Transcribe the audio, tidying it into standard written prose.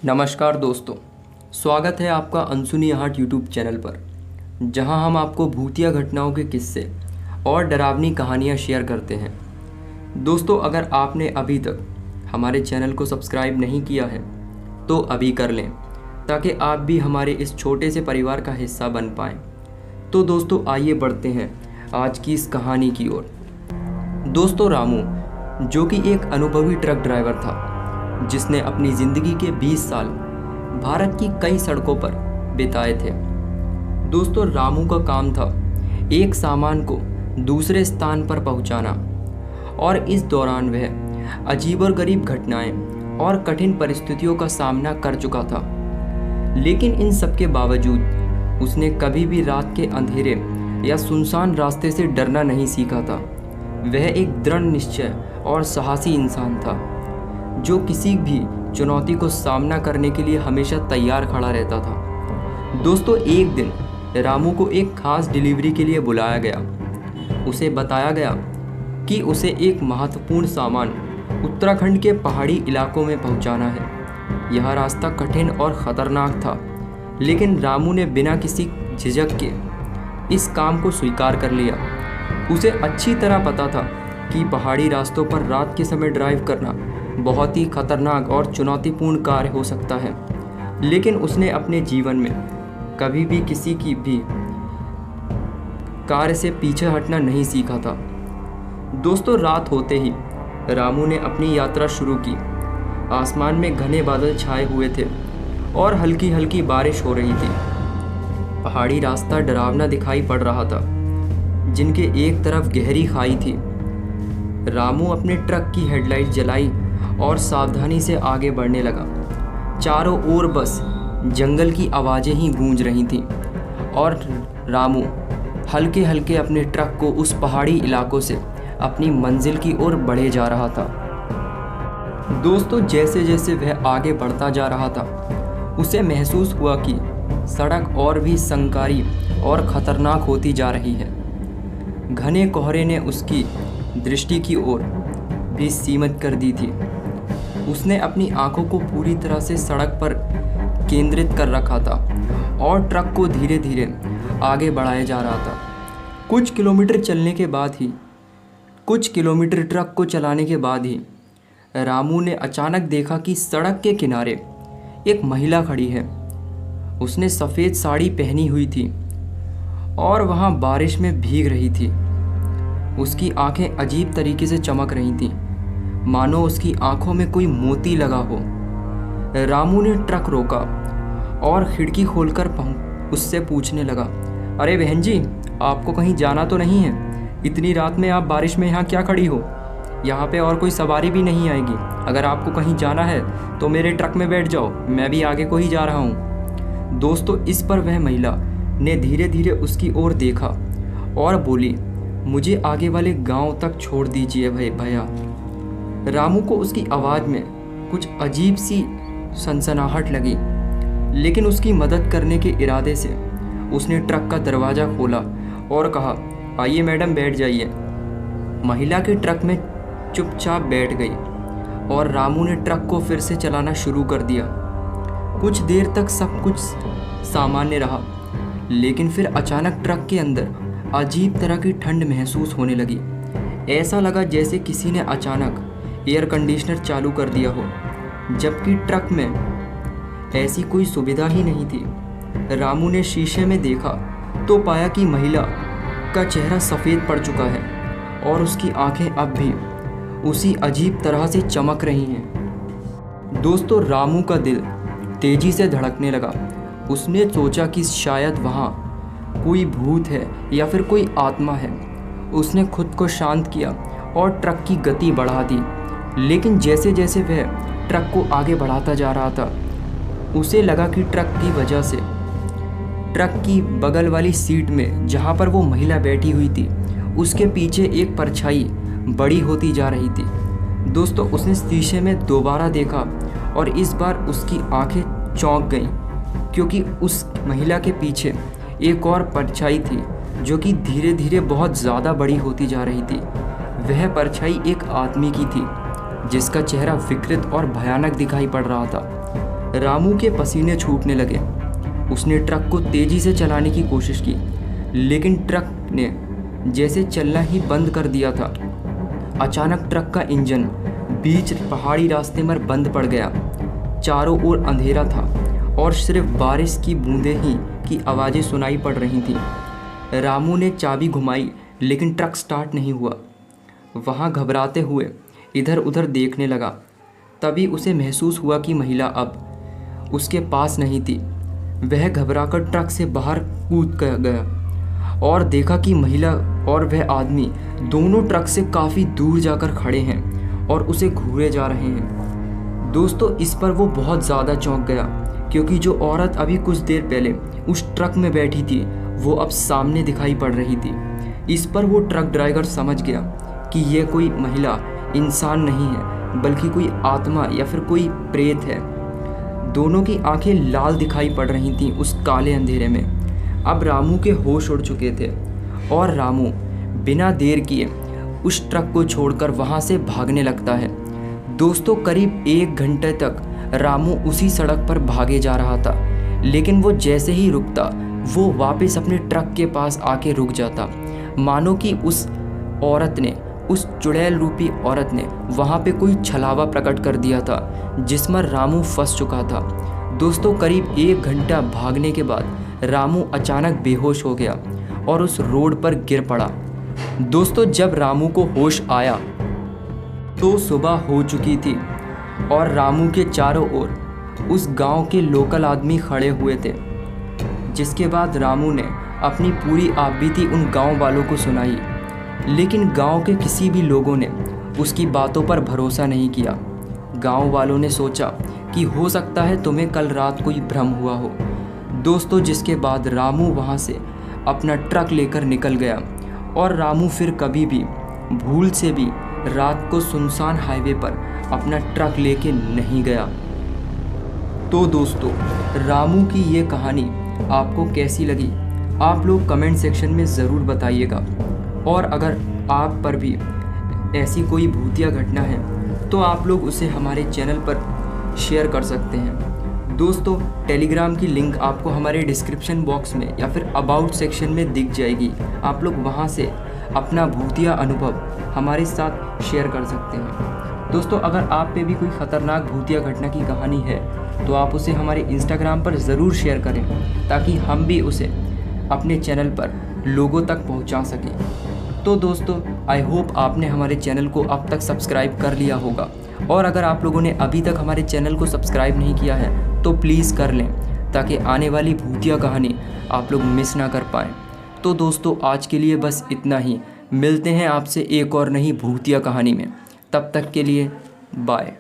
नमस्कार दोस्तों, स्वागत है आपका अनसुनी आहट यूट्यूब चैनल पर, जहां हम आपको भूतिया घटनाओं के किस्से और डरावनी कहानियां शेयर करते हैं। दोस्तों, अगर आपने अभी तक हमारे चैनल को सब्सक्राइब नहीं किया है तो अभी कर लें, ताकि आप भी हमारे इस छोटे से परिवार का हिस्सा बन पाएँ। तो दोस्तों, आइए बढ़ते हैं आज की इस कहानी की ओर। दोस्तों, रामू जो कि एक अनुभवी ट्रक ड्राइवर था, जिसने अपनी ज़िंदगी के 20 साल भारत की कई सड़कों पर बिताए थे। दोस्तों, रामू का काम था एक सामान को दूसरे स्थान पर पहुंचाना, और इस दौरान वह अजीब और गरीब घटनाएं और कठिन परिस्थितियों का सामना कर चुका था। लेकिन इन सब के बावजूद उसने कभी भी रात के अंधेरे या सुनसान रास्ते से डरना नहीं सीखा था। वह एक दृढ़ निश्चय और साहसी इंसान था, जो किसी भी चुनौती को सामना करने के लिए हमेशा तैयार खड़ा रहता था। दोस्तों, एक दिन रामू को एक खास डिलीवरी के लिए बुलाया गया। उसे बताया गया कि उसे एक महत्वपूर्ण सामान उत्तराखंड के पहाड़ी इलाकों में पहुंचाना है। यह रास्ता कठिन और ख़तरनाक था, लेकिन रामू ने बिना किसी झिझक के इस काम को स्वीकार कर लिया। उसे अच्छी तरह पता था कि पहाड़ी रास्तों पर रात के समय ड्राइव करना बहुत ही खतरनाक और चुनौतीपूर्ण कार्य हो सकता है, लेकिन उसने अपने जीवन में कभी भी किसी की भी कार्य से पीछे हटना नहीं सीखा था। दोस्तों, रात होते ही रामू ने अपनी यात्रा शुरू की। आसमान में घने बादल छाए हुए थे और हल्की हल्की बारिश हो रही थी। पहाड़ी रास्ता डरावना दिखाई पड़ रहा था, जिनके एक तरफ गहरी खाई थी। रामू अपने ट्रक की हेडलाइट जलाई और सावधानी से आगे बढ़ने लगा। चारों ओर बस जंगल की आवाज़ें ही गूंज रही थीं, और रामू हल्के हल्के अपने ट्रक को उस पहाड़ी इलाकों से अपनी मंजिल की ओर बढ़े जा रहा था। दोस्तों, जैसे जैसे वह आगे बढ़ता जा रहा था, उसे महसूस हुआ कि सड़क और भी संकारी और ख़तरनाक होती जा रही है। घने कोहरे ने उसकी दृष्टि की ओर भी सीमित कर दी थी। उसने अपनी आंखों को पूरी तरह से सड़क पर केंद्रित कर रखा था और ट्रक को धीरे धीरे आगे बढ़ाया जा रहा था। कुछ किलोमीटर ट्रक को चलाने के बाद ही रामू ने अचानक देखा कि सड़क के किनारे एक महिला खड़ी है। उसने सफ़ेद साड़ी पहनी हुई थी और वहाँ बारिश में भीग रही थी। उसकी आंखें अजीब तरीके से चमक रही थीं, मानो उसकी आंखों में कोई मोती लगा हो। रामू ने ट्रक रोका और खिड़की खोलकर उससे पूछने लगा, अरे बहन जी, आपको कहीं जाना तो नहीं है? इतनी रात में आप बारिश में यहाँ क्या खड़ी हो? यहाँ पे और कोई सवारी भी नहीं आएगी। अगर आपको कहीं जाना है तो मेरे ट्रक में बैठ जाओ, मैं भी आगे को ही जा रहा हूँ। दोस्तों, इस पर वह महिला ने धीरे धीरे उसकी ओर देखा और बोली, मुझे आगे वाले गांव तक छोड़ दीजिए भैया। रामू को उसकी आवाज़ में कुछ अजीब सी सनसनाहट लगी, लेकिन उसकी मदद करने के इरादे से उसने ट्रक का दरवाज़ा खोला और कहा, आइए मैडम, बैठ जाइए। महिला के ट्रक में चुपचाप बैठ गई और रामू ने ट्रक को फिर से चलाना शुरू कर दिया। कुछ देर तक सब कुछ सामान्य रहा, लेकिन फिर अचानक ट्रक के अंदर अजीब तरह की ठंड महसूस होने लगी। ऐसा लगा जैसे किसी ने अचानक एयर कंडीशनर चालू कर दिया हो, जबकि ट्रक में ऐसी कोई सुविधा ही नहीं थी। रामू ने शीशे में देखा तो पाया कि महिला का चेहरा सफ़ेद पड़ चुका है और उसकी आंखें अब भी उसी अजीब तरह से चमक रही हैं। दोस्तों, रामू का दिल तेज़ी से धड़कने लगा। उसने सोचा कि शायद वहाँ कोई भूत है या फिर कोई आत्मा है। उसने खुद को शांत किया और ट्रक की गति बढ़ा दी, लेकिन जैसे जैसे वह ट्रक को आगे बढ़ाता जा रहा था, उसे लगा कि ट्रक की वजह से ट्रक की बगल वाली सीट में, जहाँ पर वो महिला बैठी हुई थी, उसके पीछे एक परछाई बड़ी होती जा रही थी। दोस्तों, उसने शीशे में दोबारा देखा और इस बार उसकी आंखें चौंक गईं, क्योंकि उस महिला के पीछे एक और परछाई थी, जो कि धीरे धीरे बहुत ज़्यादा बड़ी होती जा रही थी। वह परछाई एक आदमी की थी, जिसका चेहरा विकृत और भयानक दिखाई पड़ रहा था। रामू के पसीने छूटने लगे। उसने ट्रक को तेज़ी से चलाने की कोशिश की, लेकिन ट्रक ने जैसे चलना ही बंद कर दिया था। अचानक ट्रक का इंजन बीच पहाड़ी रास्ते में बंद पड़ गया। चारों ओर अंधेरा था और सिर्फ बारिश की बूंदें ही की आवाज़ें सुनाई पड़ रही थीं। रामू ने चाबी घुमाई, लेकिन ट्रक स्टार्ट नहीं हुआ। वहाँ घबराते हुए इधर उधर देखने लगा। तभी उसे महसूस हुआ कि महिला अब उसके पास नहीं थी। वह घबराकर ट्रक से बाहर कूद गया और देखा कि महिला और वह आदमी दोनों ट्रक से काफ़ी दूर जाकर खड़े हैं और उसे घूरे जा रहे हैं। दोस्तों, इस पर वो बहुत ज़्यादा चौंक गया, क्योंकि जो औरत अभी कुछ देर पहले उस ट्रक में बैठी थी वो अब सामने दिखाई पड़ रही थी। इस पर वो ट्रक ड्राइवर समझ गया कि यह कोई महिला इंसान नहीं है, बल्कि कोई आत्मा या फिर कोई प्रेत है। दोनों की आंखें लाल दिखाई पड़ रही थीं उस काले अंधेरे में। अब रामू के होश उड़ चुके थे और रामू बिना देर किए उस ट्रक को छोड़कर वहां से भागने लगता है। दोस्तों, करीब 1 घंटे तक रामू उसी सड़क पर भागे जा रहा था, लेकिन वो जैसे ही रुकता वो वापस अपने ट्रक के पास आके रुक जाता, मानो कि उस औरत ने, उस चुड़ैल रूपी औरत ने वहाँ पे कोई छलावा प्रकट कर दिया था जिसमें रामू फंस चुका था। दोस्तों, करीब 1 घंटा भागने के बाद रामू अचानक बेहोश हो गया और उस रोड पर गिर पड़ा। दोस्तों, जब रामू को होश आया तो सुबह हो चुकी थी और रामू के चारों ओर उस गांव के लोकल आदमी खड़े हुए थे। जिसके बाद रामू ने अपनी पूरी आपबीती उन गांव वालों को सुनाई, लेकिन गांव के किसी भी लोगों ने उसकी बातों पर भरोसा नहीं किया। गांव वालों ने सोचा कि हो सकता है तुम्हें कल रात कोई भ्रम हुआ हो। दोस्तों, जिसके बाद रामू वहां से अपना ट्रक लेकर निकल गया और रामू फिर कभी भी भूल से भी रात को सुनसान हाईवे पर अपना ट्रक लेके नहीं गया। तो दोस्तों, रामू की ये कहानी आपको कैसी लगी आप लोग कमेंट सेक्शन में ज़रूर बताइएगा। और अगर आप पर भी ऐसी कोई भूतिया घटना है तो आप लोग उसे हमारे चैनल पर शेयर कर सकते हैं। दोस्तों, टेलीग्राम की लिंक आपको हमारे डिस्क्रिप्शन बॉक्स में या फिर अबाउट सेक्शन में दिख जाएगी। आप लोग वहां से अपना भूतिया अनुभव हमारे साथ शेयर कर सकते हैं। दोस्तों, अगर आप पे भी कोई ख़तरनाक भूतिया घटना की कहानी है तो आप उसे हमारे इंस्टाग्राम पर ज़रूर शेयर करें, ताकि हम भी उसे अपने चैनल पर लोगों तक पहुंचा सकें। तो दोस्तों, आई होप आपने हमारे चैनल को अब तक सब्सक्राइब कर लिया होगा, और अगर आप लोगों ने अभी तक हमारे चैनल को सब्सक्राइब नहीं किया है तो प्लीज़ कर लें, ताकि आने वाली भूतिया कहानी आप लोग मिस ना कर पाएँ। तो दोस्तों, आज के लिए बस इतना ही। मिलते हैं आपसे एक और नई भूतिया कहानी में। तब तक के लिए बाय।